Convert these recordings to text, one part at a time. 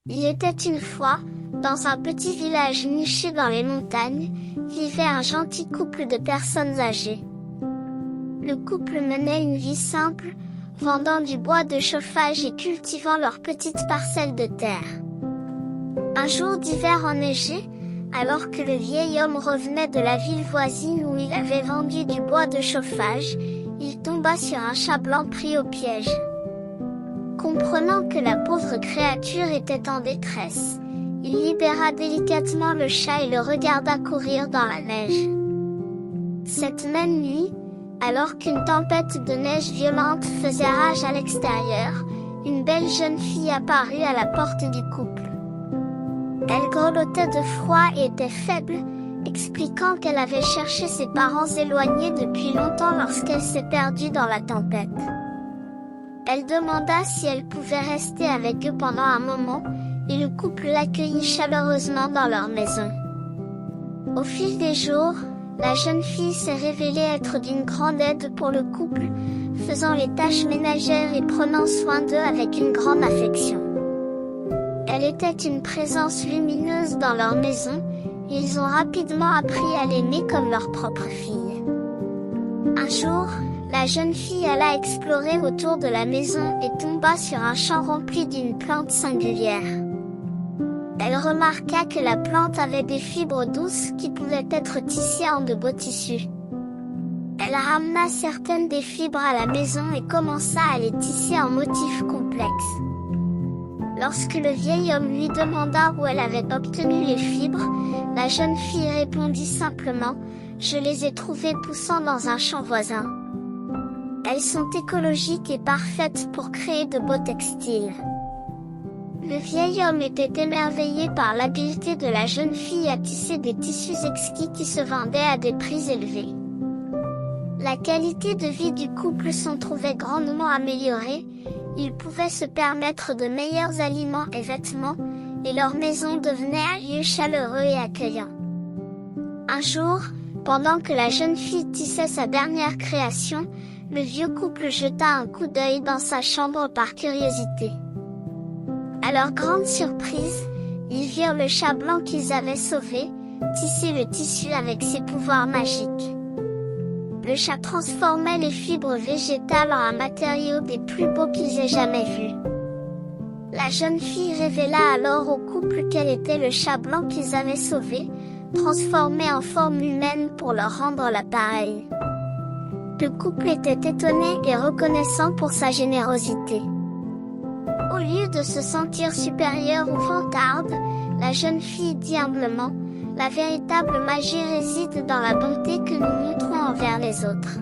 Il était une fois, dans un petit village niché dans les montagnes, vivait un gentil couple de personnes âgées. Le couple menait une vie simple, vendant du bois de chauffage et cultivant leur petite parcelle de terre. Un jour d'hiver enneigé, alors que le vieil homme revenait de la ville voisine où il avait vendu du bois de chauffage, il tomba sur un chat blanc pris au piège. Comprenant que la pauvre créature était en détresse, il libéra délicatement le chat et le regarda courir dans la neige. Cette même nuit, alors qu'une tempête de neige violente faisait rage à l'extérieur, une belle jeune fille apparut à la porte du couple. Elle grelottait de froid et était faible, expliquant qu'elle avait cherché ses parents éloignés depuis longtemps lorsqu'elle s'est perdue dans la tempête. Elle demanda si elle pouvait rester avec eux pendant un moment, et le couple l'accueillit chaleureusement dans leur maison. Au fil des jours, la jeune fille s'est révélée être d'une grande aide pour le couple, faisant les tâches ménagères et prenant soin d'eux avec une grande affection. Elle était une présence lumineuse dans leur maison, et ils ont rapidement appris à l'aimer comme leur propre fille. Un jour, la jeune fille alla explorer autour de la maison et tomba sur un champ rempli d'une plante singulière. Elle remarqua que la plante avait des fibres douces qui pouvaient être tissées en de beaux tissus. Elle ramena certaines des fibres à la maison et commença à les tisser en motifs complexes. Lorsque le vieil homme lui demanda où elle avait obtenu les fibres, la jeune fille répondit simplement « Je les ai trouvées poussant dans un champ voisin. Elles sont écologiques et parfaites pour créer de beaux textiles. » Le vieil homme était émerveillé par l'habileté de la jeune fille à tisser des tissus exquis qui se vendaient à des prix élevés. La qualité de vie du couple s'en trouvait grandement améliorée, ils pouvaient se permettre de meilleurs aliments et vêtements, et leur maison devenait un lieu chaleureux et accueillant. Un jour, pendant que la jeune fille tissait sa dernière création, le vieux couple jeta un coup d'œil dans sa chambre par curiosité. À leur grande surprise, ils virent le chat blanc qu'ils avaient sauvé, tisser le tissu avec ses pouvoirs magiques. Le chat transformait les fibres végétales en un matériau des plus beaux qu'ils aient jamais vus. La jeune fille révéla alors au couple quel était le chat blanc qu'ils avaient sauvé, transformé en forme humaine pour leur rendre l'appareil. Le couple était étonné et reconnaissant pour sa générosité. Au lieu de se sentir supérieure ou vantarde, la jeune fille dit humblement « La véritable magie réside dans la bonté que nous montrons envers les autres. »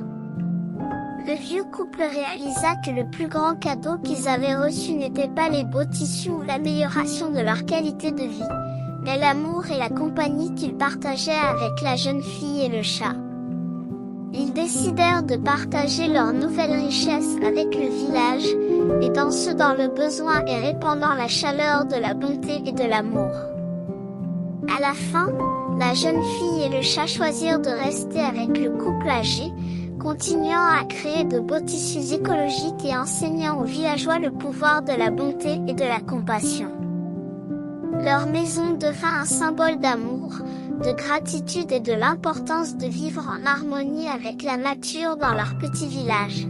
Le vieux couple réalisa que le plus grand cadeau qu'ils avaient reçu n'était pas les beaux tissus ou l'amélioration de leur qualité de vie, mais l'amour et la compagnie qu'ils partageaient avec la jeune fille et le chat. Ils décidèrent de partager leur nouvelle richesse avec le village, aidant ceux dans le besoin et répandant la chaleur de la bonté et de l'amour. À la fin, la jeune fille et le chat choisirent de rester avec le couple âgé, continuant à créer de beaux tissus écologiques et enseignant aux villageois le pouvoir de la bonté et de la compassion. Leur maison devint un symbole d'amour, de gratitude et de l'importance de vivre en harmonie avec la nature dans leur petit village.